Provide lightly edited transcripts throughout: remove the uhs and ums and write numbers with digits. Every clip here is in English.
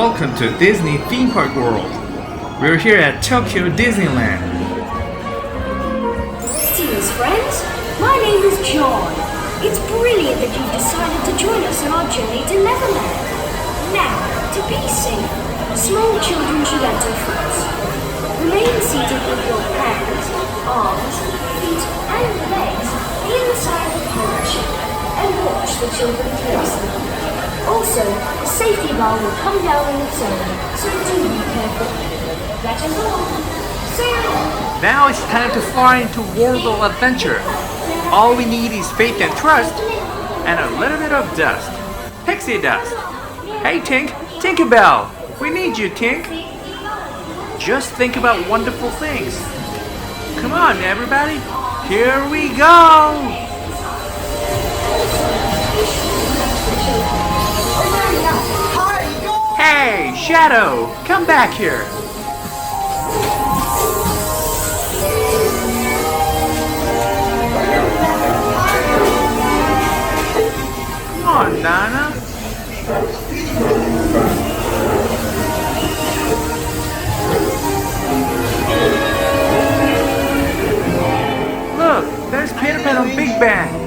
welcome to Disney Theme Park World. We're here at Tokyo Disneyland. Greetings, friends. My name is John. It's brilliant that you've decided to join us on our journey to Neverland. Now, to be safe, small children should enter first. Remain seated with your hands, arms, feet, and legs inside the coach and watch the children closely. Also, the safety bar will come down on its own, so do be careful. Let us go. Sail! Now it's time to fly into World of Adventure. All we need is faith and trust, and a little bit of dust. Pixie dust. Hey Tink, Tinkerbell, we need you, Tink. Just think about wonderful things. Come on, everybody, here we go. Hey, Shadow, come back here. Come on, Nana. Look, there's Peter Pan on Big Bang.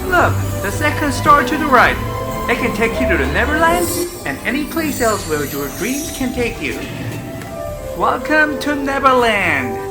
Look, the second star to the right. It can take you to the Neverland and any place else where your dreams can take you. Welcome to Neverland.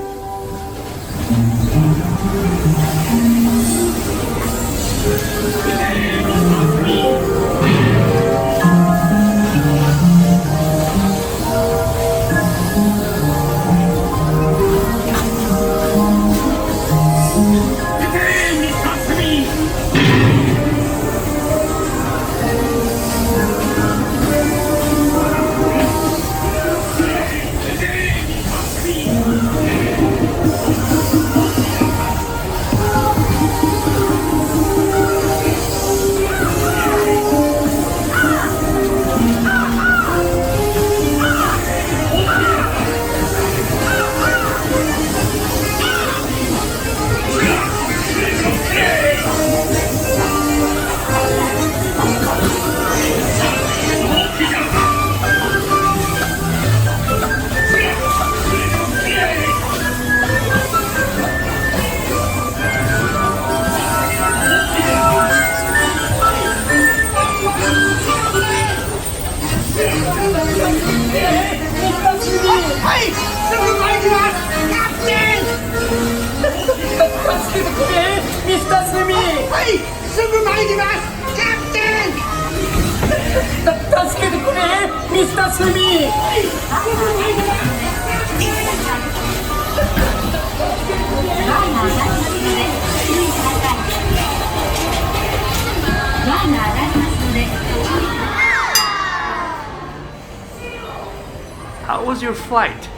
How was your flight?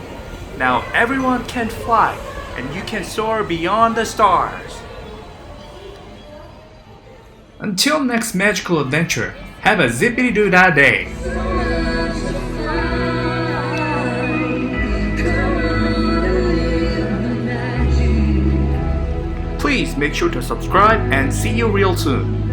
Now everyone can fly, and you can soar beyond the stars. Until next magical adventure, have a zippity-doo-dah day. Please make sure to subscribe and see you real soon.